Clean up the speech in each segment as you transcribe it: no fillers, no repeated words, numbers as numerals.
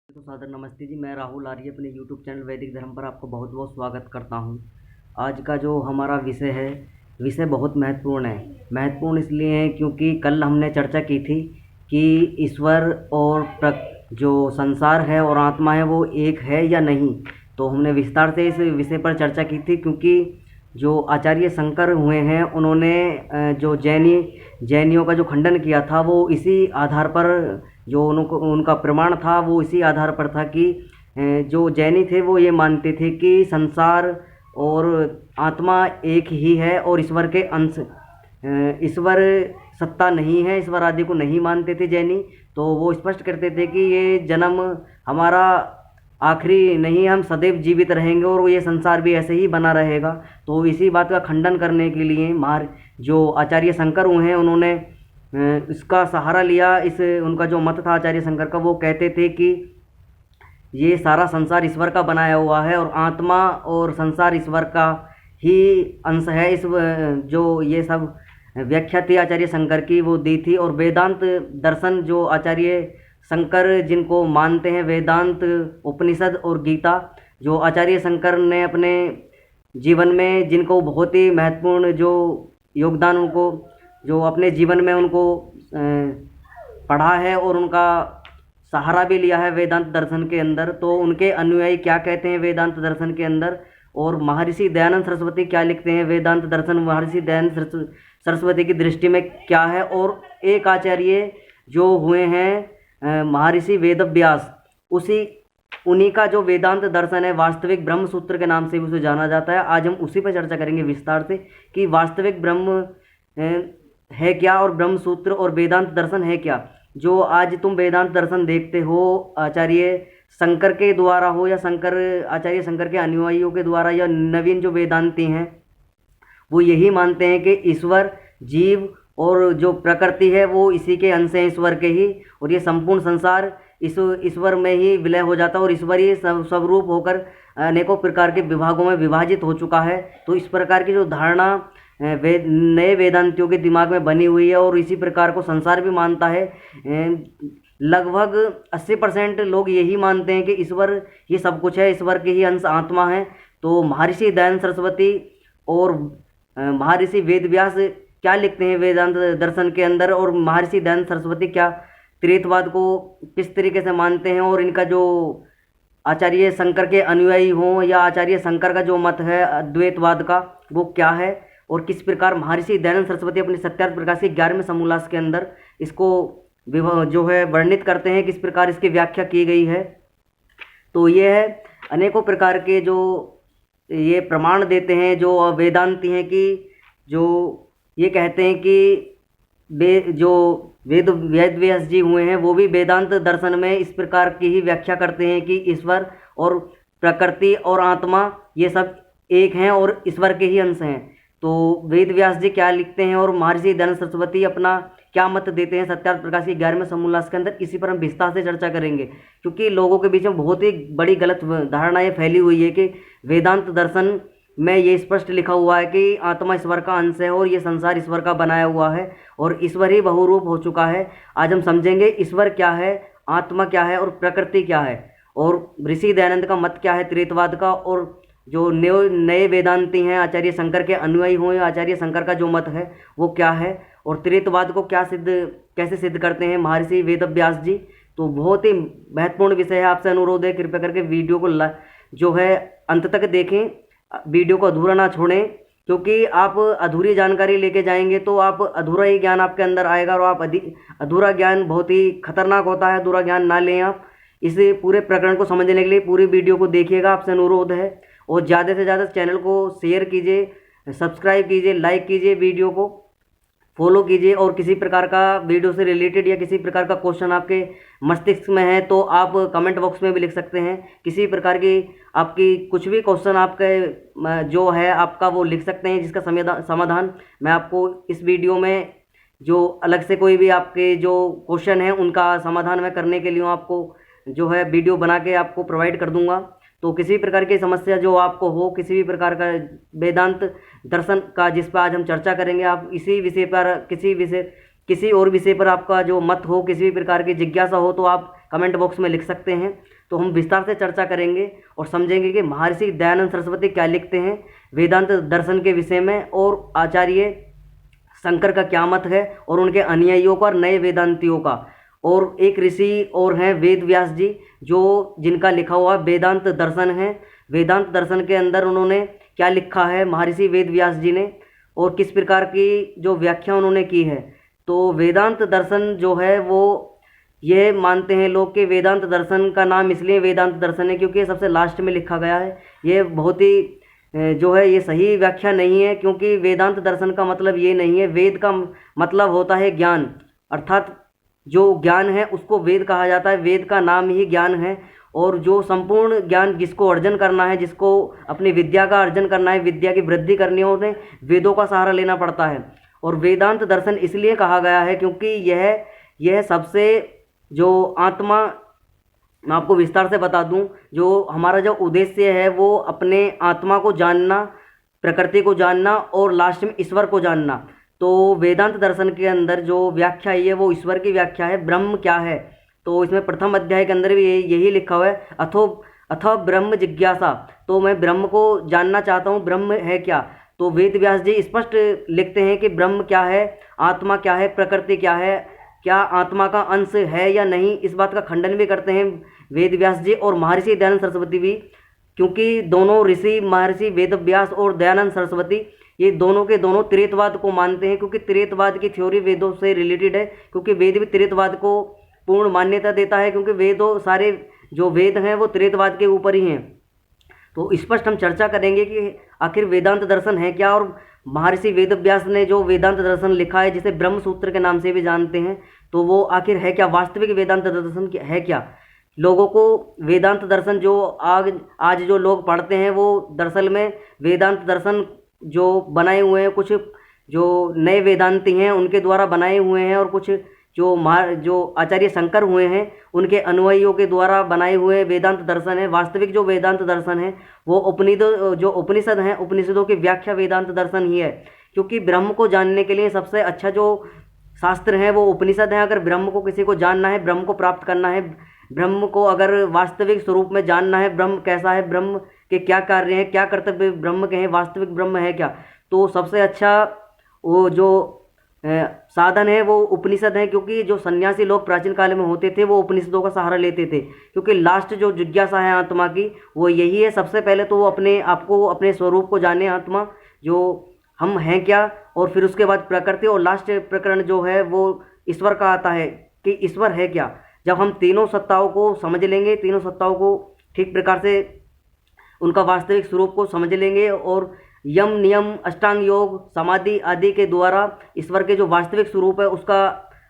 तो सादर नमस्ते जी। मैं राहुल आर्य अपने यूट्यूब चैनल वैदिक धर्म पर आपको बहुत बहुत स्वागत करता हूँ। आज का जो हमारा विषय है, विषय बहुत महत्वपूर्ण है। महत्वपूर्ण इसलिए है क्योंकि कल हमने चर्चा की थी कि ईश्वर और जो संसार है और आत्मा है वो एक है या नहीं। तो हमने विस्तार से इस विषय पर चर्चा की थी, क्योंकि जो आचार्य शंकर हुए हैं उन्होंने जो जैनियों का जो खंडन किया था वो इसी आधार पर, जो उनका प्रमाण था वो इसी आधार पर था कि जो जैनी थे वो ये मानते थे कि संसार और आत्मा एक ही है और ईश्वर के अंश, ईश्वर सत्ता नहीं है, ईश्वर आदि को नहीं मानते थे जैनी। तो वो स्पष्ट करते थे कि ये जन्म हमारा आखिरी नहीं, हम सदैव जीवित रहेंगे और ये संसार भी ऐसे ही बना रहेगा। तो इसी बात का खंडन करने के लिए जो आचार्य शंकर हुए हैं उन्होंने इसका सहारा लिया। उनका जो मत था आचार्य शंकर का, वो कहते थे कि ये सारा संसार ईश्वर का बनाया हुआ है और आत्मा और संसार ईश्वर का ही अंश है। जो ये सब व्याख्या थी आचार्य शंकर की वो दी थी। और वेदांत दर्शन जो आचार्य शंकर जिनको मानते हैं, वेदांत, उपनिषद और गीता, जो आचार्य शंकर ने अपने जीवन में जिनको बहुत ही महत्वपूर्ण जो योगदान उनको जो अपने जीवन में उनको पढ़ा है और उनका सहारा भी लिया है वेदांत दर्शन के अंदर, तो उनके अनुयायी क्या कहते हैं वेदांत दर्शन के अंदर, और महर्षि दयानंद सरस्वती क्या लिखते हैं वेदांत दर्शन महर्षि दयानंद सरस्वती की दृष्टि में क्या है। और एक आचार्य जो हुए हैं महर्षि वेदव्यास, उन्हीं का जो वेदांत दर्शन है वास्तविक ब्रह्म सूत्र के नाम से भी उसे जाना जाता है। आज हम उसी पर चर्चा करेंगे विस्तार से कि वास्तविक ब्रह्म है क्या और ब्रह्म सूत्र और वेदांत दर्शन है क्या। जो आज तुम वेदांत दर्शन देखते हो आचार्य शंकर के द्वारा हो या आचार्य शंकर के अनुयायियों के द्वारा या नवीन जो वेदांती हैं, वो यही मानते हैं कि ईश्वर, जीव और जो प्रकृति है वो इसी के अंश हैं, ईश्वर के ही, और ये संपूर्ण संसार ईश्वर में ही विलय हो जाता है और ईश्वर ही स्वरूप होकर अनेकों प्रकार के विभागों में विभाजित हो चुका है। तो इस प्रकार की जो धारणा नए वेदांतियों के दिमाग में बनी हुई है और इसी प्रकार को संसार भी मानता है। लगभग 80% लोग यही मानते हैं कि ईश्वर ही सब कुछ है, ईश्वर के ही अंश आत्मा है। तो महर्षि दयानंद सरस्वती और महर्षि वेदव्यास क्या लिखते हैं वेदांत दर्शन के अंदर, और महर्षि दयानंद सरस्वती क्या त्रित्ववाद को किस तरीके से मानते हैं, और इनका जो आचार्य शंकर के अनुयायी हों या आचार्य शंकर का जो मत है अद्वैतवाद का वो क्या है, और किस प्रकार महर्षि दयानंद सरस्वती अपनी सत्यार्थ प्रकाश के 11वें समोल्लास के अंदर इसको जो है वर्णित करते हैं, किस प्रकार इसकी व्याख्या की गई है। तो ये है अनेकों प्रकार के जो ये प्रमाण देते हैं जो वेदांती हैं कि जो ये कहते हैं कि जो वेदव्यास जी हुए हैं वो भी वेदांत दर्शन में इस प्रकार की ही व्याख्या करते हैं कि ईश्वर और प्रकृति और आत्मा ये सब एक हैं और ईश्वर के ही अंश हैं। तो वेदव्यास जी क्या लिखते हैं और महर्षि दयानंद सरस्वती अपना क्या मत देते हैं सत्यार्थ प्रकाश की 11वें समोल्लास के अंदर, इसी पर हम विस्तार से चर्चा करेंगे। क्योंकि लोगों के बीच में बहुत ही बड़ी गलत धारणा ये फैली हुई है कि वेदांत दर्शन में ये स्पष्ट लिखा हुआ है कि आत्मा ईश्वर का अंश है और ये संसार ईश्वर का बनाया हुआ है और ईश्वर ही बहुरूप हो चुका है। आज हम समझेंगे ईश्वर क्या है, आत्मा क्या है और प्रकृति क्या है, और ऋषि दयानंद का मत क्या है त्रित्ववाद का, और जो नए वेदांती हैं आचार्य शंकर के अनुयायी हों या आचार्य शंकर का जो मत है वो क्या है, और त्रित्ववाद को कैसे सिद्ध करते हैं महर्षि वेदव्यास जी। तो बहुत ही महत्वपूर्ण विषय है। आपसे अनुरोध है कृपया करके वीडियो को जो है अंत तक देखें, वीडियो को अधूरा ना छोड़ें, क्योंकि आप अधूरी जानकारी लेके जाएंगे तो आप अधूरा ही ज्ञान आपके अंदर आएगा और आप अधूरा ज्ञान बहुत ही खतरनाक होता है। अधूरा ज्ञान ना लें आप। इस पूरे प्रकरण को समझने के लिए पूरी वीडियो को देखिएगा, आपसे अनुरोध है। और ज़्यादा से ज़्यादा चैनल को शेयर कीजिए, सब्सक्राइब कीजिए, लाइक कीजिए, वीडियो को फॉलो कीजिए। और किसी प्रकार का वीडियो से रिलेटेड या किसी प्रकार का क्वेश्चन आपके मस्तिष्क में है तो आप कमेंट बॉक्स में भी लिख सकते हैं। किसी प्रकार की आपकी कुछ भी क्वेश्चन आपके जो है आपका वो लिख सकते हैं, जिसका समाधान मैं आपको इस वीडियो में जो अलग से कोई भी आपके जो क्वेश्चन है उनका समाधान मैं करने के लिए आपको जो है वीडियो बना के आपको प्रोवाइड कर दूंगा। तो किसी प्रकार की समस्या जो आपको हो, किसी भी प्रकार का वेदांत दर्शन का जिस पर आज हम चर्चा करेंगे, आप इसी विषय पर किसी और विषय पर आपका जो मत हो, किसी भी प्रकार की जिज्ञासा हो, तो आप कमेंट बॉक्स में लिख सकते हैं। तो हम विस्तार से चर्चा करेंगे और समझेंगे कि महर्षि दयानंद सरस्वती क्या लिखते हैं वेदांत दर्शन के विषय में, और आचार्य शंकर का क्या मत है, और उनके अनुयायियों का और नए वेदांतियों का। और एक ऋषि और हैं वेद व्यास जी, जो जिनका लिखा हुआ वेदांत दर्शन है। वेदांत दर्शन के अंदर उन्होंने क्या लिखा है महर्षि वेद व्यास जी ने, और किस प्रकार की जो व्याख्या उन्होंने की है। तो वेदांत दर्शन जो है वो ये मानते हैं लोग कि वेदांत दर्शन का नाम इसलिए वेदांत दर्शन है क्योंकि ये सबसे लास्ट में लिखा गया है। ये बहुत ही जो है ये सही व्याख्या नहीं है, क्योंकि वेदांत दर्शन का मतलब ये नहीं है। वेद का मतलब होता है ज्ञान, अर्थात जो ज्ञान है उसको वेद कहा जाता है। वेद का नाम ही ज्ञान है, और जो संपूर्ण ज्ञान जिसको अर्जन करना है, जिसको अपनी विद्या का अर्जन करना है, विद्या की वृद्धि करनी है, उन्हें वेदों का सहारा लेना पड़ता है। और वेदांत दर्शन इसलिए कहा गया है क्योंकि यह सबसे जो आत्मा, मैं आपको विस्तार से बता दूं, जो हमारा जो उद्देश्य है वो अपने आत्मा को जानना, प्रकृति को जानना और लास्ट में ईश्वर को जानना। तो वेदांत दर्शन के अंदर जो व्याख्या है वो ईश्वर की व्याख्या है। ब्रह्म क्या है, तो इसमें प्रथम अध्याय के अंदर भी यही लिखा हुआ है, अथो ब्रह्म जिज्ञासा। तो मैं ब्रह्म को जानना चाहता हूँ, ब्रह्म है क्या। तो वेद व्यास जी स्पष्ट लिखते हैं कि ब्रह्म क्या है, आत्मा क्या है, प्रकृति क्या है, क्या आत्मा का अंश है या नहीं। इस बात का खंडन भी करते हैं वेद व्यास जी और महर्षि दयानंद सरस्वती भी, क्योंकि दोनों ऋषि महर्षि वेद व्यास और दयानंद सरस्वती ये दोनों के दोनों त्रेतवाद को मानते हैं, क्योंकि त्रेतवाद की थ्योरी वेदों से रिलेटेड है। क्योंकि वेद भी त्रेतवाद को पूर्ण मान्यता देता है, क्योंकि वेदों सारे जो वेद हैं वो त्रेतवाद के ऊपर ही हैं। तो स्पष्ट हम चर्चा करेंगे कि आखिर वेदांत दर्शन है क्या, और महर्षि वेद व्यास ने जो वेदांत दर्शन लिखा है जिसे ब्रह्म सूत्र के नाम से भी जानते हैं, तो वो आखिर है क्या, वास्तविक वेदांत दर्शन है क्या। लोगों को वेदांत दर्शन जो आज जो लोग पढ़ते हैं वो दरअसल में वेदांत दर्शन जो बनाए हुए हैं, कुछ जो नए वेदांती हैं उनके द्वारा बनाए हुए हैं, और कुछ जो आचार्य शंकर हुए हैं उनके अनुयायियों के द्वारा बनाए हुए वेदांत दर्शन है। वास्तविक जो वेदांत दर्शन है वो उपनिषद हैं, उपनिषदों की व्याख्या वेदांत दर्शन ही है। क्योंकि ब्रह्म को जानने के लिए सबसे अच्छा जो शास्त्र है वो उपनिषद है। अगर ब्रह्म को किसी को जानना है, ब्रह्म को प्राप्त करना है, ब्रह्म को अगर वास्तविक स्वरूप में जानना है, ब्रह्म कैसा है, ब्रह्म के क्या कार्य हैं, क्या कर्तव्य ब्रह्म के हैं, वास्तविक ब्रह्म है क्या, तो सबसे अच्छा वो जो साधन है वो उपनिषद है। क्योंकि जो सन्यासी लोग प्राचीन काल में होते थे वो उपनिषदों का सहारा लेते थे, क्योंकि लास्ट जो जिज्ञासा है आत्मा की वो यही है। सबसे पहले तो वो अपने आप को, अपने स्वरूप को जाने, आत्मा जो हम हैं क्या, और फिर उसके बाद प्रकृति, और लास्ट प्रकरण जो है वो ईश्वर का आता है कि ईश्वर है क्या। जब हम तीनों सत्ताओं को समझ लेंगे, तीनों सत्ताओं को ठीक प्रकार से उनका वास्तविक स्वरूप को समझ लेंगे, और यम नियम अष्टांग योग समाधि आदि के द्वारा ईश्वर के जो वास्तविक स्वरूप है उसका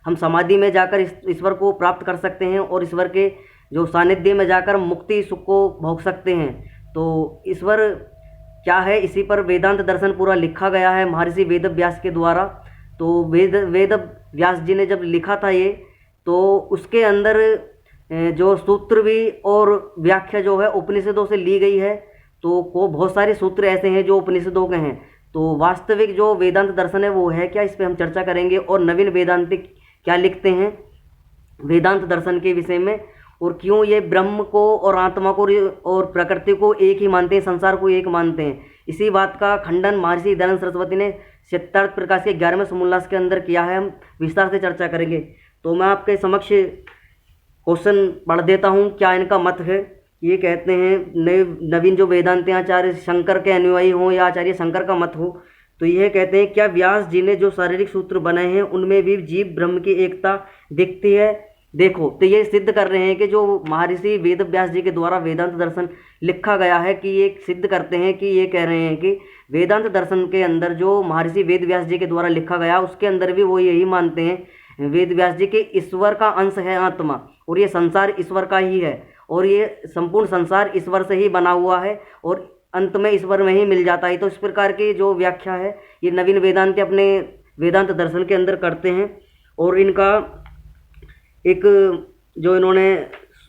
हम समाधि में जाकर ईश्वर को प्राप्त कर सकते हैं, और ईश्वर के जो सानिध्य में जाकर मुक्ति सुख को भोग सकते हैं। तो ईश्वर क्या है, इसी पर वेदांत दर्शन पूरा लिखा गया है महर्षि वेद व्यास के द्वारा। तो वेद व्यास जी ने जब लिखा था ये, तो उसके अंदर जो सूत्र भी और व्याख्या जो है उपनिषदों से ली गई है। तो को बहुत सारे सूत्र ऐसे हैं जो उपनिषदों के हैं। तो वास्तविक जो वेदांत दर्शन है वो है क्या, इस पर हम चर्चा करेंगे, और नवीन वेदांतिक क्या लिखते हैं वेदांत दर्शन के विषय में, और क्यों ये ब्रह्म को और आत्मा को और प्रकृति को एक ही मानते हैं, संसार को एक मानते हैं। इसी बात का खंडन महर्षि दयानंद सरस्वती ने सिद्धार्थ प्रकाश के 11वें समोल्लास के अंदर किया है। हम विस्तार से चर्चा करेंगे। तो मैं आपके समक्ष क्वेश्चन पढ़ देता हूँ, क्या इनका मत है। ये कहते हैं नवीन जो वेदांती आचार्य शंकर के अनुयायी हों या आचार्य शंकर का मत हो, तो यह कहते हैं क्या व्यास जी ने जो शारीरिक सूत्र बनाए हैं उनमें भी जीव ब्रह्म की एकता दिखती है। देखो, तो ये सिद्ध कर रहे हैं कि जो महर्षि वेद व्यास जी के द्वारा वेदांत दर्शन लिखा गया है, कि ये सिद्ध करते हैं कि ये कह रहे हैं कि वेदांत दर्शन के अंदर जो महर्षि वेद व्यास जी के द्वारा लिखा गया उसके अंदर भी वो यही मानते हैं वेद व्यास जी के ईश्वर का अंश है आत्मा, और ये संसार ईश्वर का ही है, और ये संपूर्ण संसार ईश्वर से ही बना हुआ है, और अंत में ईश्वर में ही मिल जाता है। तो इस प्रकार की जो व्याख्या है ये नवीन वेदांती अपने वेदांत दर्शन के अंदर करते हैं। और इनका एक जो इन्होंने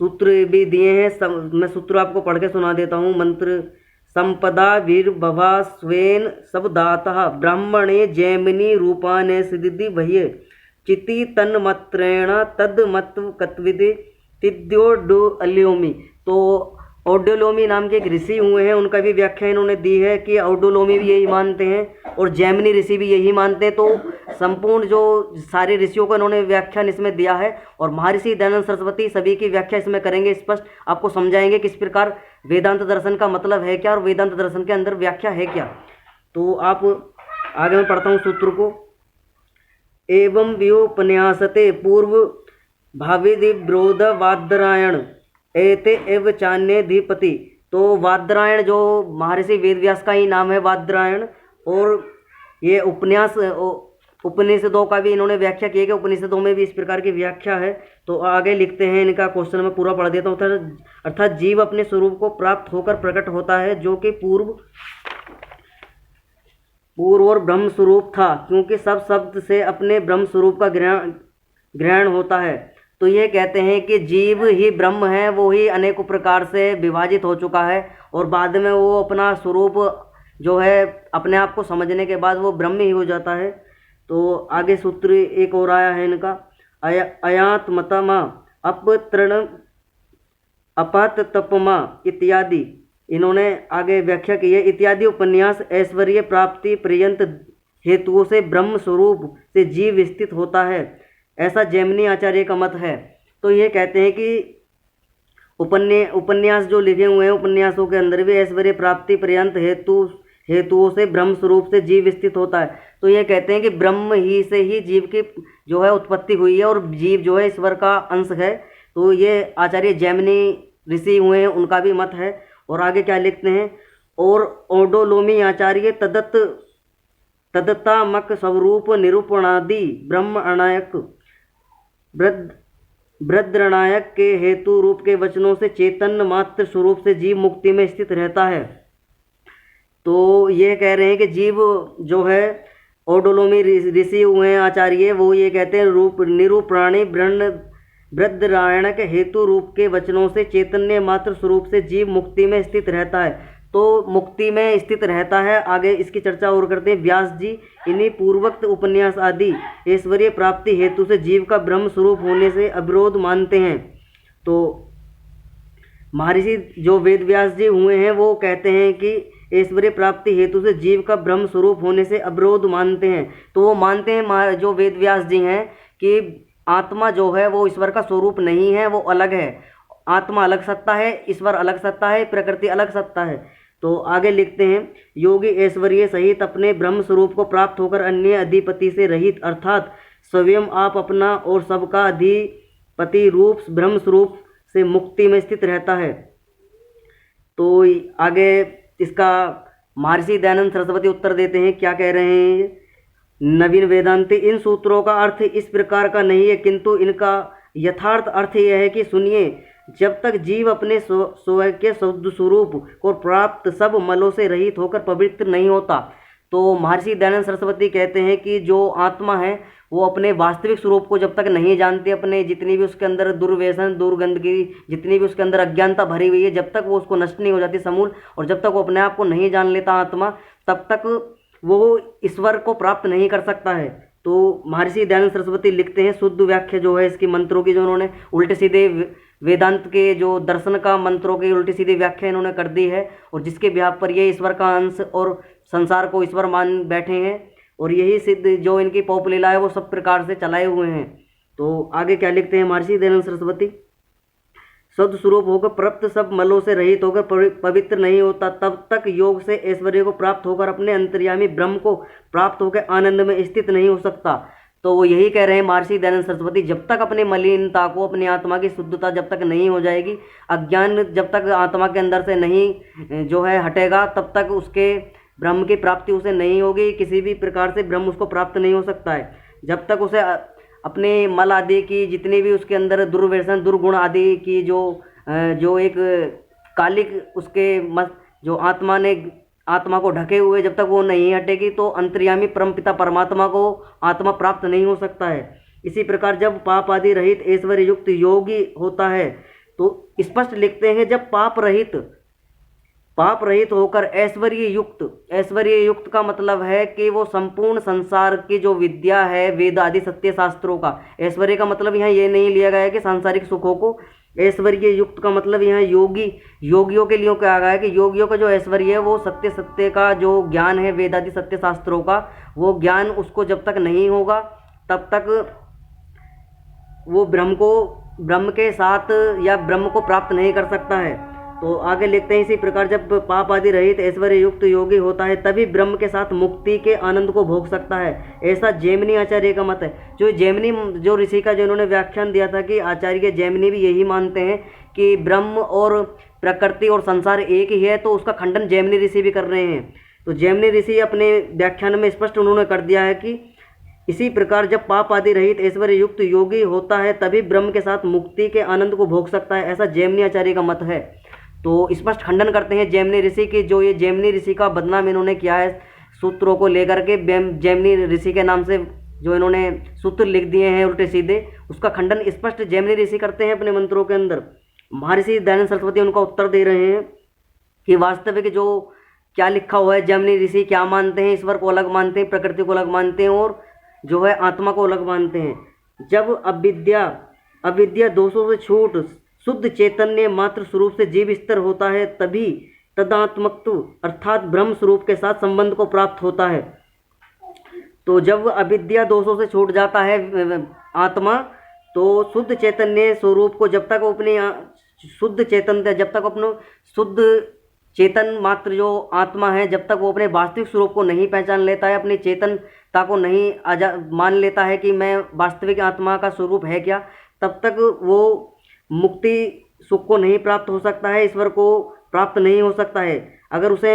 सूत्र भी दिए हैं, मैं सूत्र आपको पढ़ के सुना देता हूँ। मंत्र संपदा वीर भवा स्वेन शब्दातः ब्राह्मणे जैमिनी रूपाने सिद्धि भय चिति तन्मत्रेण तद मत्व कत्विदे तिद्योडोलोमी। तो औडोलोमी नाम के एक ऋषि हुए हैं, उनका भी व्याख्या इन्होंने दी है कि औडोलोमी भी यही मानते हैं और जैमिनी ऋषि भी यही मानते हैं। तो संपूर्ण जो सारे ऋषियों को इन्होंने व्याख्यान इसमें दिया है और महर्षि दयानंद सरस्वती सभी की व्याख्या इसमें करेंगे, स्पष्ट आपको समझाएंगे किस प्रकार वेदांत दर्शन का मतलब है क्या और वेदांत दर्शन के अंदर व्याख्या है क्या। तो आप आगे मैं पढ़ता हूँ सूत्र को। एवं व्योपन्यासते पूर्व भाविदिब्रोध वादरायण एते एव चान्यधिपति। तो वादरायण जो महर्षि वेदव्यास का ही नाम है वादरायण, और ये उपनिषदों का भी इन्होंने व्याख्या की है कि उपनिषदों में भी इस प्रकार की व्याख्या है। तो आगे लिखते हैं, इनका क्वेश्चन मैं पूरा पढ़ देता हूँ। अर्थात जीव अपने स्वरूप को प्राप्त होकर प्रकट होता है जो कि पूर्व और ब्रह्म स्वरूप था, क्योंकि सब शब्द से अपने ब्रह्म स्वरूप का ग्रहण होता है। तो ये कहते हैं कि जीव ही ब्रह्म है, वो ही अनेकों प्रकार से विभाजित हो चुका है और बाद में वो अपना स्वरूप जो है अपने आप को समझने के बाद वो ब्रह्म ही हो जाता है। तो आगे सूत्र एक और आया है इनका, अयात्मतमा अपतृण अपतपमा इत्यादि, इन्होंने आगे व्याख्या की है। इत्यादि उपन्यास ऐश्वर्य प्राप्ति पर्यंत हेतुओं से ब्रह्म स्वरूप से जीव स्थित होता है, ऐसा जैमिनी आचार्य का मत है। तो ये कहते हैं कि उपन्यास जो लिखे हुए हैं, उपन्यासों के अंदर भी ऐश्वर्य प्राप्ति पर्यंत हेतुओं से ब्रह्म स्वरूप से जीव स्थित होता है। तो ये कहते हैं कि ब्रह्म ही से ही जीव की जो है उत्पत्ति हुई है और जीव जो है ईश्वर का अंश है। तो ये आचार्य जैमिनी ऋषि हुए हैं, उनका भी मत है। और आगे क्या लिखते हैं, और औडोलोमी आचार्य तदतामक स्वरूप निरूपणादि ब्रह्म अनायक बृद्रनायक के हेतु रूप के वचनों से चैतन्य मात्र स्वरूप से जीव मुक्ति में स्थित रहता है। तो ये कह रहे हैं कि जीव जो है औडोलोमी ऋषि हुए हैं आचार्य, वो ये कहते हैं रूप निरूपणानि बृद्रायण के हेतु रूप के वचनों से चैतन्य मात्र स्वरूप से जीव मुक्ति में स्थित रहता है। तो मुक्ति में स्थित रहता है। आगे इसकी चर्चा और करते हैं। व्यास जी इन्हीं पूर्वोक्त उपन्यास आदि ऐश्वर्य प्राप्ति हेतु से जीव का ब्रह्म स्वरूप होने से अविरोध मानते हैं। तो महर्षि जो वेद व्यास जी हुए हैं वो कहते हैं कि ऐश्वर्य प्राप्ति हेतु से जीव का ब्रह्म स्वरूप होने से अविरोध मानते हैं। तो वो मानते हैं जो वेद व्यास जी हैं कि आत्मा जो है वो ईश्वर का स्वरूप नहीं है, वो अलग है। आत्मा अलग सत्ता है, ईश्वर अलग सत्ता है, प्रकृति अलग सत्ता है। तो आगे लिखते हैं, योगी ऐश्वर्य सहित अपने ब्रह्म स्वरूप को प्राप्त होकर अन्य अधिपति से रहित अर्थात स्वयं आप अपना और सबका अधिपति रूप ब्रह्म स्वरूप से मुक्ति में स्थित रहता है। तो आगे इसका महर्षि दयानंद सरस्वती उत्तर देते हैं, क्या कह रहे हैं नवीन वेदांती, इन सूत्रों का अर्थ इस प्रकार का नहीं है, किंतु इनका यथार्थ अर्थ यह है कि सुनिए, जब तक जीव अपने स्वयं के शुद्ध स्वरूप को प्राप्त सब मलों से रहित होकर पवित्र नहीं होता। तो महर्षि दयानंद सरस्वती कहते हैं कि जो आत्मा है वो अपने वास्तविक स्वरूप को जब तक नहीं जानती, अपने जितनी भी उसके अंदर दुर्व्यसन दुर्गंधगी जितनी भी उसके अंदर अज्ञानता भरी हुई है, जब तक वो उसको नष्ट नहीं हो जाती समूल, और जब तक वो अपने आप को नहीं जान लेता आत्मा, तब तक वो ईश्वर को प्राप्त नहीं कर सकता है। तो महर्षि दयानंद सरस्वती लिखते हैं, शुद्ध व्याख्या जो है इसकी मंत्रों की, जो उन्होंने उल्टे सीधे वेदांत के जो दर्शन का मंत्रों की उल्टी सीधी व्याख्या इन्होंने कर दी है, और जिसके बिहार पर ये ईश्वर का अंश और संसार को ईश्वर मान बैठे हैं, और यही सिद्ध जो इनकी पौप लीला है वो सब प्रकार से चलाए हुए हैं। तो आगे क्या लिखते हैं महर्षि दयानंद सरस्वती, शुद्ध स्वरूप होकर प्राप्त सब मलों से रहित होकर पवित्र नहीं होता, तब तक योग से ऐश्वर्य को प्राप्त होकर अपने अंतर्यामी ब्रह्म को प्राप्त होकर आनंद में स्थित नहीं हो सकता। तो वो यही कह रहे हैं महर्षि दयानंद सरस्वती, जब तक अपनी मलिनता को, अपनी आत्मा की शुद्धता जब तक नहीं हो जाएगी, अज्ञान जब तक आत्मा के अंदर से नहीं जो है हटेगा, तब तक उसके ब्रह्म की प्राप्ति उसे नहीं होगी। किसी भी प्रकार से ब्रह्म उसको प्राप्त नहीं हो सकता है जब तक उसे अपने मल आदि की जितनी भी उसके अंदर दुर्व्यसन दुर्गुण आदि की जो एक कालिक उसके जो आत्मा को ढके हुए जब तक वो नहीं हटेगी, तो अंतर्यामी परमपिता परमात्मा को आत्मा प्राप्त नहीं हो सकता है। इसी प्रकार जब पाप आदि रहित ऐश्वर्य युक्त योगी होता है, तो स्पष्ट लिखते हैं, जब पाप रहित होकर ऐश्वर्य युक्त का मतलब है कि वो संपूर्ण संसार की जो विद्या है, वेद आदि सत्य शास्त्रों का, ऐश्वर्य का मतलब यहाँ ये नहीं लिया गया है कि सांसारिक सुखों को ऐश्वर्य युक्त का मतलब यहाँ योगियों के लिए क्या गया है कि योगियों का जो ऐश्वर्य है वो सत्य का जो ज्ञान है, वेदादि सत्य शास्त्रों का, वो ज्ञान उसको जब तक नहीं होगा तब तक वो ब्रह्म के साथ या ब्रह्म को प्राप्त नहीं कर सकता है। तो आगे लिखते हैं, इसी प्रकार जब पाप आदि रहित ऐश्वर्य युक्त योगी होता है तभी ब्रह्म के साथ मुक्ति के आनंद को भोग सकता है। ऐसा जैमिनी आचार्य का मत है। जो ऋषि का जो इन्होंने व्याख्यान दिया था कि आचार्य जैमिनी भी यही मानते हैं कि ब्रह्म और प्रकृति और संसार एक ही है, तो उसका खंडन जैमिनी ऋषि भी कर रहे हैं। तो जैमिनी ऋषि अपने व्याख्यान में स्पष्ट उन्होंने कर दिया है कि इसी प्रकार जब पाप आदि रहित ऐश्वर्य युक्त योगी होता है तभी ब्रह्म के साथ मुक्ति के आनंद को भोग सकता है। ऐसा जैमिनी आचार्य का मत है। तो स्पष्ट खंडन करते हैं जैमिनी ऋषि की। जो ये जैमिनी ऋषि का बदनाम इन्होंने किया है सूत्रों को लेकर के, जैमिनी ऋषि के नाम से जो इन्होंने सूत्र लिख दिए हैं उल्टे सीधे, उसका खंडन स्पष्ट जैमिनी ऋषि करते हैं अपने मंत्रों के अंदर। महर्षि दयानंद सरस्वती उनका उत्तर दे रहे हैं कि वास्तविक जो क्या लिखा हुआ है, जैमिनी ऋषि क्या मानते हैं, ईश्वर को अलग मानते हैं, प्रकृति को अलग मानते हैं और जो है आत्मा को अलग मानते हैं। जब अविद्या दोषों से छूट शुद्ध चैतन्य मात्र स्वरूप से जीव स्तर होता है तभी तदात्मत्व अर्थात ब्रह्म स्वरूप के साथ संबंध को प्राप्त होता है। तो जब अविद्या दोषों से छूट जाता है आत्मा, तो शुद्ध चैतन्य स्वरूप को जब तक वो अपने शुद्ध चेतन मात्र जो आत्मा है, जब तक वो अपने वास्तविक स्वरूप को नहीं पहचान लेता है, अपनी चेतनता को नहीं मान लेता है कि मैं वास्तविक आत्मा का स्वरूप है क्या, तब तक वो मुक्ति सुख को नहीं प्राप्त हो सकता है, ईश्वर को प्राप्त नहीं हो सकता है। अगर उसे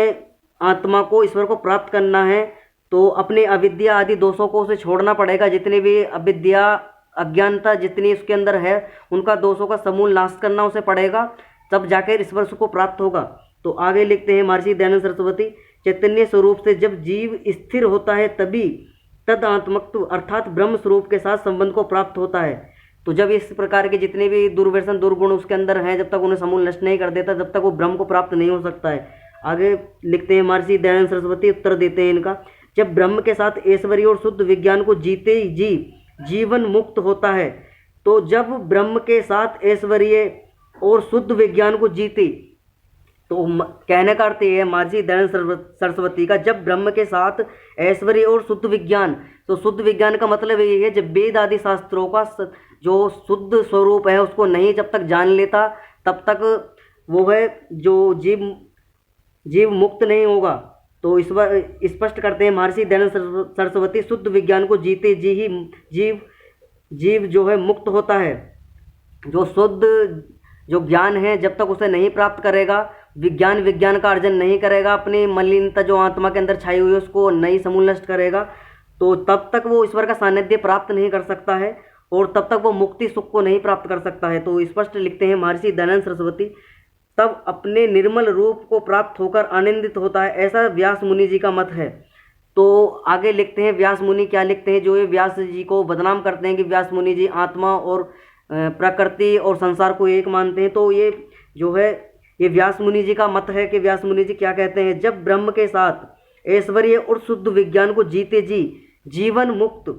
आत्मा को ईश्वर को प्राप्त करना है तो अपने अविद्या आदि दोषों को उसे छोड़ना पड़ेगा। जितनी भी अविद्या अज्ञानता जितनी उसके अंदर है, उनका दोषों का समूल नाश करना उसे पड़ेगा, तब जाकर ईश्वर सुख को प्राप्त होगा। तो आगे लिखते हैं महर्षि दयानंद सरस्वती, चैतन्य स्वरूप से जब जीव स्थिर होता है तभी तदात्मत्व अर्थात ब्रह्म स्वरूप के साथ संबंध को प्राप्त होता है। तो जब इस प्रकार के जितने भी दुर्व्यसन दुर्गुण उसके अंदर हैं, जब तक उन्हें समूल नष्ट नहीं कर देता, जब तक वो ब्रह्म को प्राप्त नहीं हो सकता है। आगे लिखते हैं महर्षि दयानंद सरस्वती, उत्तर देते हैं इनका, जब ब्रह्म के साथ ऐश्वर्य और शुद्ध विज्ञान को जीते जी जीवन मुक्त होता है, तो जब ब्रह्म के साथ ऐश्वर्य और शुद्ध विज्ञान को जीते, तो कहने का अर्थ ये है महर्षि दयानंद सरस्वती का, जब ब्रह्म के साथ ऐश्वर्य और शुद्ध विज्ञान, तो शुद्ध विज्ञान का मतलब ये है जब वेद आदि शास्त्रों का जो शुद्ध स्वरूप है उसको नहीं जब तक जान लेता, तब तक वो है जो जीव मुक्त नहीं होगा। तो इस बार स्पष्ट करते हैं महर्षि दयानंद सरस्वती, शुद्ध विज्ञान को जीते जी ही जीव जो है मुक्त होता है। जो शुद्ध जो ज्ञान है जब तक उसे नहीं प्राप्त करेगा, विज्ञान का अर्जन नहीं करेगा, अपनी मलिनता जो आत्मा के अंदर छाई हुई है उसको नहीं समूल नष्ट करेगा, तो तब तक वो ईश्वर का सानिध्य प्राप्त नहीं कर सकता है और तब तक वो मुक्ति सुख को नहीं प्राप्त कर सकता है। तो स्पष्ट लिखते हैं महर्षि दयानंद सरस्वती, तब अपने निर्मल रूप को प्राप्त होकर आनंदित होता है। ऐसा व्यास मुनि जी का मत है। तो आगे लिखते हैं व्यास मुनि क्या लिखते हैं, जो ये व्यास जी को बदनाम करते हैं कि व्यास मुनि जी आत्मा और प्रकृति और संसार को एक मानते हैं। तो ये जो है ये व्यास मुनि जी का मत है कि व्यास मुनि जी क्या कहते हैं, जब ब्रह्म के साथ ऐश्वर्य और शुद्ध विज्ञान को जीते जी जीवन मुक्त,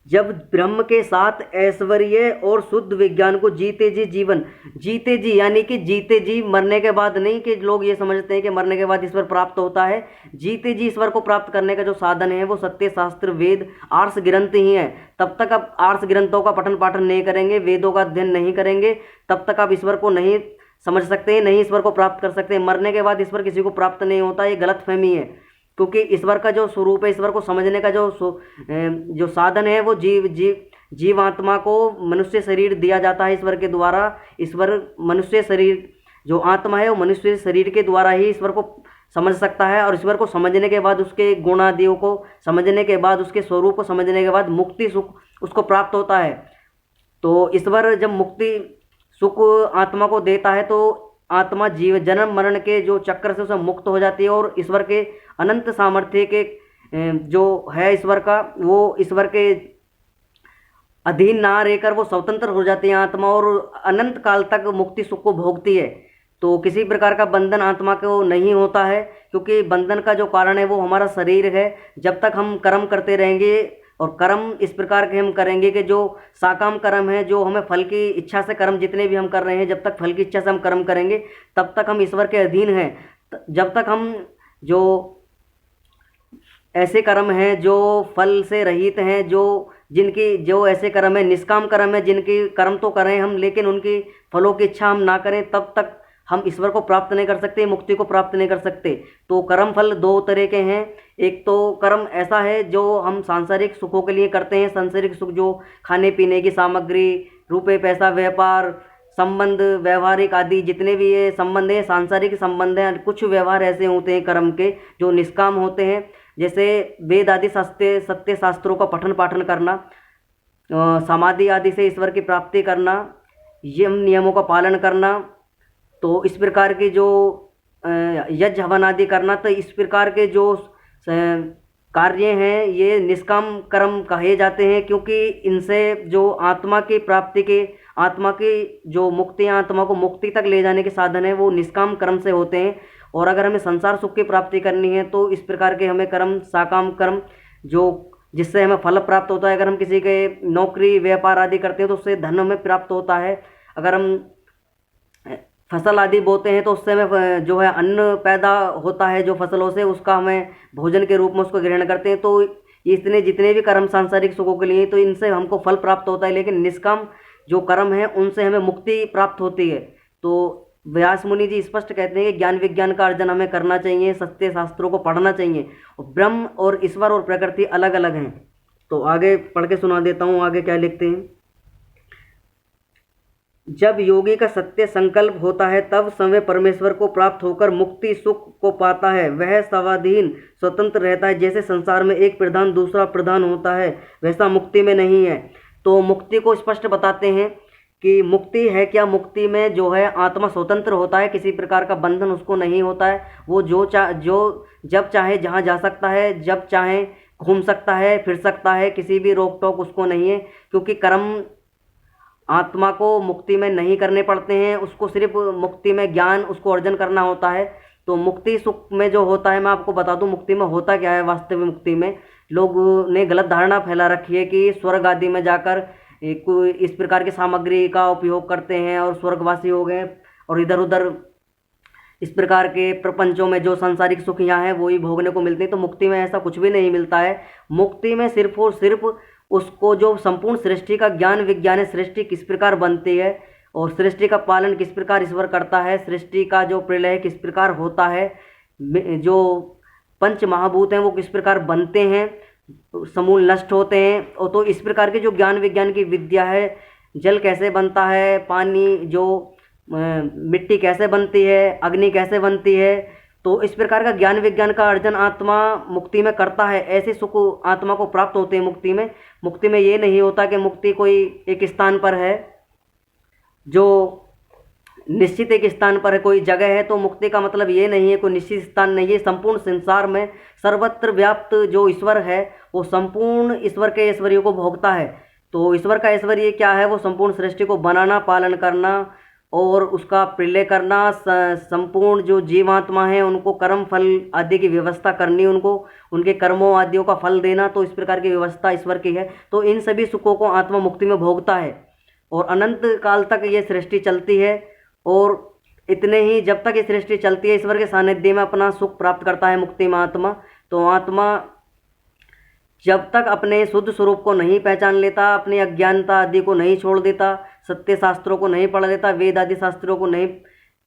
जब ब्रह्म के साथ ऐश्वर्य और शुद्ध विज्ञान को जीते जी यानी कि जीते जी मरने के बाद नहीं, कि लोग ये समझते हैं कि मरने के बाद ईश्वर प्राप्त होता है। जीते जी ईश्वर को प्राप्त करने का जो साधन है वो सत्य शास्त्र वेद आर्ष ग्रंथ ही है। तब तक आप आर्ष ग्रंथों का पठन पाठन नहीं करेंगे, वेदों का अध्ययन नहीं करेंगे, तब तक आप ईश्वर को नहीं समझ सकते हैं, नहीं ईश्वर को प्राप्त कर सकते हैं। मरने के बाद ईश्वर किसी को प्राप्त नहीं होता, ये गलतफहमी है। क्योंकि ईश्वर का जो स्वरूप है, ईश्वर को समझने का जो साधन है वो जीव आत्मा को मनुष्य शरीर दिया जाता है ईश्वर के द्वारा। ईश्वर मनुष्य शरीर जो आत्मा है वो मनुष्य शरीर के द्वारा ही ईश्वर को समझ सकता है, और ईश्वर को समझने के बाद, उसके गुणादियों को समझने के बाद, उसके स्वरूप को समझने के बाद मुक्ति सुख उसको प्राप्त होता है। तो ईश्वर जब मुक्ति सुख आत्मा को देता है तो आत्मा जीव जन्म मरण के जो चक्र से उसे मुक्त हो जाती है और ईश्वर के अनंत सामर्थ्य के जो है ईश्वर का, वो ईश्वर के अधीन ना रहकर वो स्वतंत्र हो जाती है आत्मा और अनंत काल तक मुक्ति सुख को भोगती है। तो किसी प्रकार का बंधन आत्मा को नहीं होता है, क्योंकि बंधन का जो कारण है वो हमारा शरीर है। जब तक हम कर्म करते रहेंगे और कर्म इस प्रकार के हम करेंगे कि जो साकाम कर्म है, जो हमें फल की इच्छा से कर्म जितने भी हम कर रहे हैं, जब तक फल की इच्छा से हम कर्म करेंगे तब तक हम ईश्वर के अधीन हैं। जब तक हम जो ऐसे कर्म हैं जो फल से रहित हैं, जो ऐसे कर्म है निष्काम कर्म है, जिनकी कर्म तो करें हम लेकिन उनकी फलों की इच्छा हम ना करें, तब तक हम ईश्वर को प्राप्त नहीं कर सकते, मुक्ति को प्राप्त नहीं कर सकते। तो कर्म फल दो तरह के हैं। एक तो कर्म ऐसा है जो हम सांसारिक सुखों के लिए करते हैं, सांसारिक सुख जो खाने पीने की सामग्री, रुपए पैसा, व्यापार संबंध, व्यवहारिक आदि जितने भी ये संबंध हैं, सांसारिक संबंध हैं। कुछ व्यवहार ऐसे होते हैं कर्म के जो निष्काम होते हैं, जैसे वेद आदि सत्य शास्त्रों का पठन पाठन करना, समाधि आदि से ईश्वर की प्राप्ति करना, यम नियमों का पालन करना। तो इस प्रकार के जो यज्ञ हवन आदि करना, तो इस प्रकार के जो कार्य हैं ये निष्काम कर्म कहे जाते हैं, क्योंकि इनसे जो आत्मा की प्राप्ति के, आत्मा की जो मुक्ति, आत्मा को मुक्ति तक ले जाने के साधन है वो निष्काम कर्म से होते हैं। और अगर हमें संसार सुख की प्राप्ति करनी है तो इस प्रकार के हमें कर्म, साकाम कर्म, जो जिससे हमें फल प्राप्त होता है। अगर हम किसी के नौकरी व्यापार आदि करते हैं तो उससे धन हमें प्राप्त होता है। अगर हम फसल आदि बोते हैं तो उससे हमें जो है अन्न पैदा होता है, जो फसलों से उसका हमें भोजन के रूप में उसको ग्रहण करते हैं। तो इतने जितने भी कर्म सांसारिक सुखों के लिए, तो इनसे हमको फल प्राप्त होता है, लेकिन निष्काम जो कर्म है उनसे हमें मुक्ति प्राप्त होती है। तो व्यास मुनि जी स्पष्ट कहते हैं कि ज्ञान विज्ञान का अर्जन हमें करना चाहिए, सत्य शास्त्रों को पढ़ना चाहिए। और ब्रह्म और ईश्वर और प्रकृति अलग अलग हैं। तो आगे पढ़ के सुना देता हूँ, आगे क्या लिखते हैं। जब योगी का सत्य संकल्प होता है तब समय परमेश्वर को प्राप्त होकर मुक्ति सुख को पाता है। वह स्वाधीन स्वतंत्र रहता है। जैसे संसार में एक प्रधान दूसरा प्रधान होता है, वैसा मुक्ति में नहीं है। तो मुक्ति को स्पष्ट बताते हैं कि मुक्ति है क्या। मुक्ति में जो है आत्मा स्वतंत्र होता है, किसी प्रकार का बंधन उसको नहीं होता है। वो जो जब चाहे जहाँ जा सकता है, जब चाहे घूम सकता है, फिर सकता है, किसी भी रोक टोक उसको नहीं है। क्योंकि कर्म आत्मा को मुक्ति में नहीं करने पड़ते हैं, उसको सिर्फ मुक्ति में ज्ञान उसको अर्जन करना होता है। तो मुक्ति सुख में जो होता है, मैं आपको बता दूं मुक्ति में होता क्या है। वास्तविक मुक्ति में लोगों ने गलत धारणा फैला रखी है कि स्वर्ग आदि में जाकर इस प्रकार की सामग्री का उपयोग करते हैं और स्वर्गवासी हो गए, और इधर उधर इस प्रकार के प्रपंचों में जो सांसारिक सुख यहाँ है वही भोगने को मिलते हैं। तो मुक्ति में ऐसा कुछ भी नहीं मिलता है। मुक्ति में सिर्फ और सिर्फ उसको जो संपूर्ण सृष्टि का ज्ञान विज्ञान है, सृष्टि किस प्रकार बनती है और सृष्टि का पालन किस प्रकार ईश्वर करता है, सृष्टि का जो प्रलय किस प्रकार होता है, जो पंच महाभूत हैं वो किस प्रकार बनते हैं, समूल नष्ट होते हैं। और तो इस प्रकार के जो ज्ञान विज्ञान की विद्या है, जल कैसे बनता है, पानी जो मिट्टी कैसे बनती है, अग्नि कैसे बनती है, तो इस प्रकार का ज्ञान विज्ञान का अर्जन आत्मा मुक्ति में करता है। ऐसे सुख आत्मा को प्राप्त होते हैं मुक्ति में। मुक्ति में ये नहीं होता कि मुक्ति कोई एक स्थान पर है, जो निश्चित एक स्थान पर है, कोई जगह है। तो मुक्ति का मतलब ये नहीं है कोई निश्चित स्थान नहीं है। संपूर्ण संसार में सर्वत्र व्याप्त जो ईश्वर है वो संपूर्ण ईश्वर के ऐश्वर्य को भोगता है। तो ईश्वर का ऐश्वर्य क्या है, वो संपूर्ण सृष्टि को बनाना, पालन करना और उसका प्रलय करना, संपूर्ण जो जीवात्मा है उनको कर्म फल आदि की व्यवस्था करनी, उनको उनके कर्मों आदियों का फल देना। तो इस प्रकार की व्यवस्था ईश्वर की है। तो इन सभी सुखों को आत्मा मुक्ति में भोगता है और अनंत काल तक ये सृष्टि चलती है। और इतने ही जब तक ये सृष्टि चलती है ईश्वर के सानिध्य में अपना सुख प्राप्त करता है मुक्ति में आत्मा। तो आत्मा जब तक अपने शुद्ध स्वरूप को नहीं पहचान लेता, अपनी अज्ञानता आदि को नहीं छोड़ देता, सत्य शास्त्रों को नहीं पढ़ लेता, वेद आदि शास्त्रों को नहीं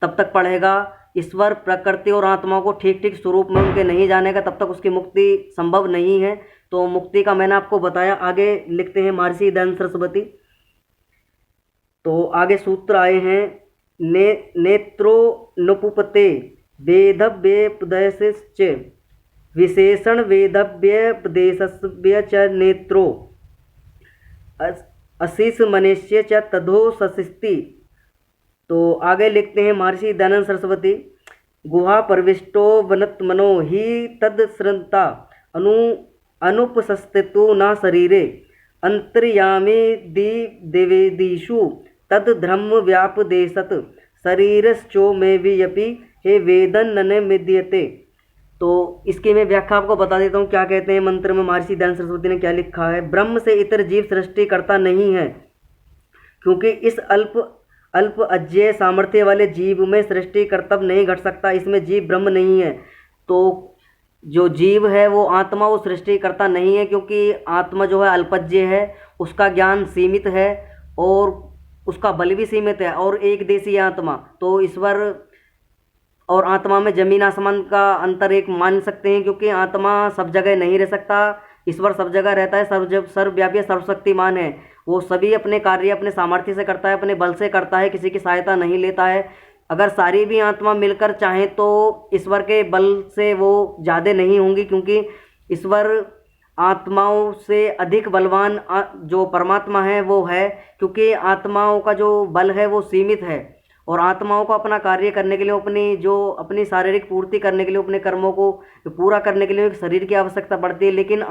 तब तक पढ़ेगा, ईश्वर प्रकृति और आत्मा को ठीक ठीक स्वरूप में उनके नहीं जानेगा, तब तक उसकी मुक्ति संभव नहीं है। तो मुक्ति का मैंने आपको बताया। आगे लिखते हैं महर्षि दयानंद सरस्वती। तो आगे सूत्र आए हैं, नेत्रो नुपुपते वेदव्यपदेशश्च विशेषण वेदव्यपदेशस्य च नेत्रो अशीष मनुष्य च तदो सशिस्ति। तो आगे लिखते हैं महर्षि दयानंद सरस्वती, गुहा प्रविष्टो वनत्मनो ही तदश्रंता अनुपसस्तितो न शरीरे अंतर्यामी देवेदीषु तद्ब्रह्म व्यापदेशत शरीरश्चो मे वियपि हे वेदन न मिद्यते। तो इसकी मैं व्याख्या आपको बता देता हूँ क्या कहते हैं मंत्र में। महर्षि दयानंद सरस्वती ने क्या लिखा है। ब्रह्म से इतर जीव सृष्टि करता नहीं है, क्योंकि इस अल्प अल्प अज्ञेय सामर्थ्य वाले जीव में सृष्टि कर्तव्य नहीं घट सकता। इसमें जीव ब्रह्म नहीं है। तो जो जीव है वो आत्मा, वो सृष्टि करता नहीं है, क्योंकि आत्मा जो है अल्पज्ञेय है, उसका ज्ञान सीमित है और उसका बल भी सीमित है, और एक देशी आत्मा। तो ईश्वर और आत्मा में जमीन आसमान का अंतर एक मान सकते हैं, क्योंकि आत्मा सब जगह नहीं रह सकता, ईश्वर सब जगह रहता है, सर्वव्यापी सर्वशक्तिमान है। वो सभी अपने कार्य अपने सामर्थ्य से करता है, अपने बल से करता है, किसी की सहायता नहीं लेता है। अगर सारी भी आत्मा मिलकर चाहें तो ईश्वर के बल से वो ज़्यादा नहीं होंगी, क्योंकि ईश्वर आत्माओं से अधिक बलवान जो परमात्मा है वो है, क्योंकि आत्माओं का जो बल है वो सीमित है, और आत्माओं को अपना कार्य करने के लिए, अपनी शारीरिक पूर्ति करने के लिए, अपने कर्मों को पूरा करने के लिए एक शरीर की आवश्यकता पड़ती है। लेकिन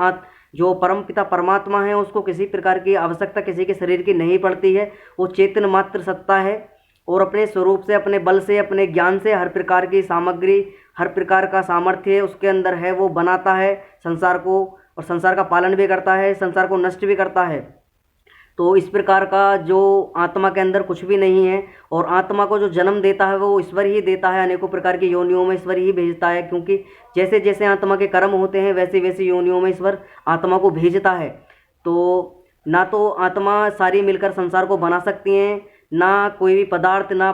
जो परम पिता परमात्मा है उसको किसी प्रकार की आवश्यकता किसी के शरीर की नहीं पड़ती है। वो चेतन मात्र सत्ता है, और अपने स्वरूप से, अपने बल से, अपने ज्ञान से हर प्रकार की सामग्री, हर प्रकार का सामर्थ्य उसके अंदर है, वो बनाता है संसार को, और संसार का पालन भी करता है, संसार को नष्ट भी करता है। तो इस प्रकार का जो आत्मा के अंदर कुछ भी नहीं है, और आत्मा को जो जन्म देता है वो ईश्वर ही देता है, अनेकों प्रकार की योनियों में ईश्वर ही भेजता है, क्योंकि जैसे जैसे आत्मा के कर्म होते हैं वैसे वैसे योनियों में ईश्वर आत्मा को भेजता है। तो ना तो आत्मा सारी मिलकर संसार को बना सकती हैं, ना कोई भी पदार्थ, ना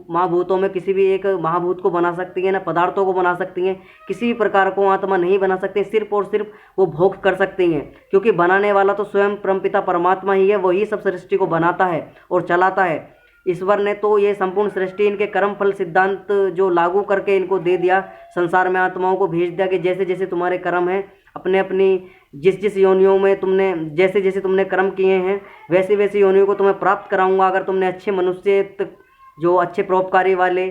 महाभूतों में किसी भी एक महाभूत को बना सकती है, ना पदार्थों को बना सकती हैं, किसी भी प्रकार को आत्मा नहीं बना सकती। सिर्फ और सिर्फ वो भोग कर सकती हैं, क्योंकि बनाने वाला तो स्वयं परमपिता परमात्मा ही है, वही सब सृष्टि को बनाता है और चलाता है। ईश्वर ने तो ये संपूर्ण सृष्टि इनके कर्म फल सिद्धांत जो लागू करके इनको दे दिया, संसार में आत्माओं को भेज दिया कि जैसे जैसे तुम्हारे कर्म हैं, अपने अपनी जिस जिस योनियों में तुमने जैसे जैसे तुमने कर्म किए हैं वैसे वैसे योनियों को तुम्हें प्राप्त कराऊंगा। अगर तुमने अच्छे मनुष्य, जो अच्छे परोपकारी वाले,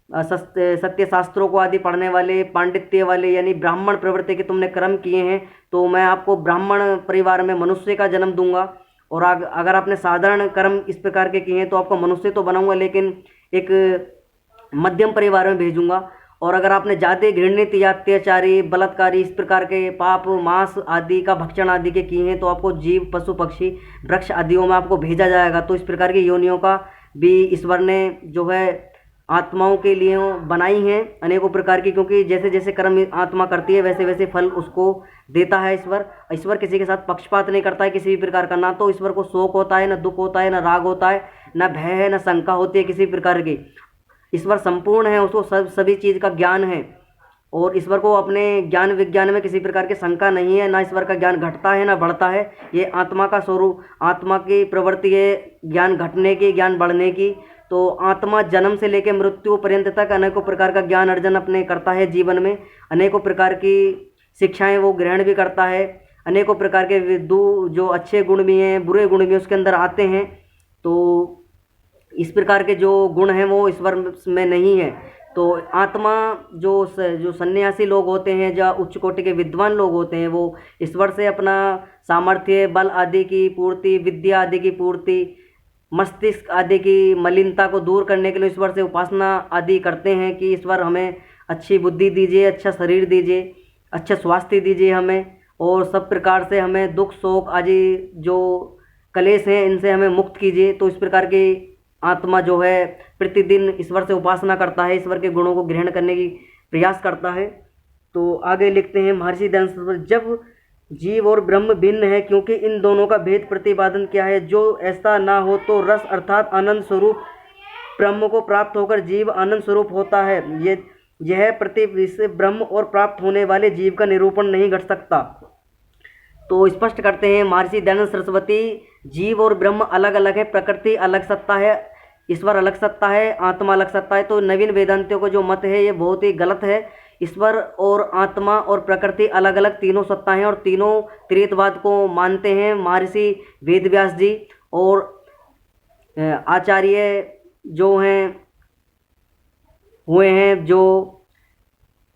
सत्य शास्त्रों को आदि पढ़ने वाले, पांडित्य वाले, यानी ब्राह्मण प्रवृत्ति के तुमने कर्म किए हैं, तो मैं आपको ब्राह्मण परिवार में मनुष्य का जन्म दूंगा। और अगर आपने साधारण कर्म इस प्रकार के किए हैं तो आपको मनुष्य तो बनाऊंगा, लेकिन एक मध्यम परिवार में भेजूंगा। और अगर आपने ज़्यादा घृणित या अत्याचारी, बलात्कारी, इस प्रकार के पाप, मांस आदि का भक्षण आदि के किए हैं, तो आपको जीव, पशु, पक्षी, वृक्ष आदियों में आपको भेजा जाएगा। तो इस प्रकार की योनियों का भी ईश्वर ने जो है आत्माओं के लिए बनाई हैं अनेकों प्रकार की, क्योंकि जैसे जैसे कर्म आत्मा करती है वैसे वैसे फल उसको देता है ईश्वर। ईश्वर किसी के साथ पक्षपात नहीं करता है किसी भी प्रकार का, ना तो ईश्वर को शोक होता है, ना दुख होता है, ना राग होता है, ना भय है, ना शंका होती है किसी प्रकार की। ईश्वर संपूर्ण है, उसको सभी चीज़ का ज्ञान है, और ईश्वर को अपने ज्ञान विज्ञान में किसी प्रकार की शंका नहीं है, ना ईश्वर का ज्ञान घटता है ना बढ़ता है। ये आत्मा का स्वरूप, आत्मा की प्रवृत्ति है ज्ञान घटने की, ज्ञान बढ़ने की। तो आत्मा जन्म से लेकर मृत्यु पर्यंत तक अनेकों प्रकार का ज्ञान अर्जन अपने करता है जीवन में, अनेकों प्रकार की शिक्षाएं वो ग्रहण भी करता है, अनेकों प्रकार के जो अच्छे गुण भी हैं, बुरे गुण भी उसके अंदर आते हैं। तो इस प्रकार के जो गुण हैं वो ईश्वर में नहीं है। तो आत्मा जो सन्यासी लोग होते हैं, जो उच्च कोटि के विद्वान लोग होते हैं, वो ईश्वर से अपना सामर्थ्य, बल आदि की पूर्ति, विद्या आदि की पूर्ति, मस्तिष्क आदि की मलिनता को दूर करने के लिए ईश्वर से उपासना आदि करते हैं कि ईश्वर हमें अच्छी बुद्धि दीजिए, अच्छा शरीर दीजिए, अच्छा स्वास्थ्य दीजिए हमें, और सब प्रकार से हमें दुख शोक आदि जो कलेश हैं इनसे हमें मुक्त कीजिए। तो इस प्रकार की आत्मा जो है प्रतिदिन ईश्वर से उपासना करता है, ईश्वर के गुणों को ग्रहण करने की प्रयास करता है। तो आगे लिखते हैं महर्षि दयानंद सरस्वती, जब जीव और ब्रह्म भिन्न है, क्योंकि इन दोनों का भेद प्रतिपादन क्या है। जो ऐसा ना हो तो रस अर्थात आनंद स्वरूप ब्रह्म को प्राप्त होकर जीव आनंद स्वरूप होता है। यह प्रतिविषय ब्रह्म और प्राप्त होने वाले जीव का निरूपण नहीं घट सकता। तो स्पष्ट करते हैं महर्षि दयानंद सरस्वती, जीव और ब्रह्म अलग अलग है, प्रकृति अलग सत्ता है, ईश्वर अलग सत्ता है, आत्मा अलग सत्ता है। तो नवीन वेदांतियों को जो मत है ये बहुत ही गलत है। ईश्वर और आत्मा और प्रकृति अलग अलग तीनों सत्ता हैं, और तीनों त्रित्ववाद को मानते हैं महर्षि वेदव्यास जी और आचार्य जो हैं हुए हैं, जो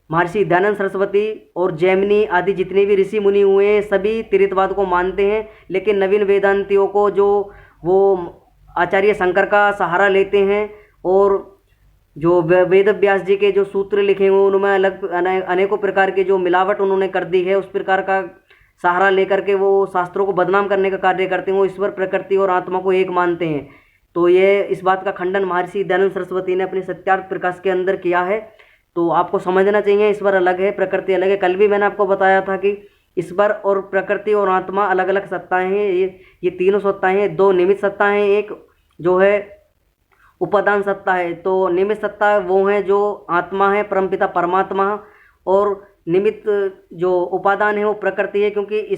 महर्षि दयानंद सरस्वती और जैमिनी आदि जितने भी ऋषि मुनि हुए हैं सभी त्रित्ववाद को मानते हैं। लेकिन नवीन वेदांतियों को जो वो आचार्य शंकर का सहारा लेते हैं और जो वेद व्यास जी के जो सूत्र लिखे हुए उनमें अनेकों प्रकार के जो मिलावट उन्होंने कर दी है, उस प्रकार का सहारा लेकर के वो शास्त्रों को बदनाम करने का कार्य करते हैं। वो ईश्वर, प्रकृति और आत्मा को एक मानते हैं। तो ये इस बात का खंडन महर्षि दयानंद सरस्वती ने अपने सत्यार्थ प्रकाश के अंदर किया है। तो आपको समझना चाहिए, ईश्वर अलग है, प्रकृति अलग है। कल भी मैंने आपको बताया था कि ईश्वर और प्रकृति और आत्मा अलग अलग सत्ताएं हैं। ये तीनों सत्ताएं हैं। दो निमित्त सत्ताएं हैं, एक जो है उपादान सत्ता है। तो निमित्त सत्ता वो है जो आत्मा है, परमपिता परमात्मा, और निमित्त जो उपादान है वो प्रकृति है, क्योंकि इस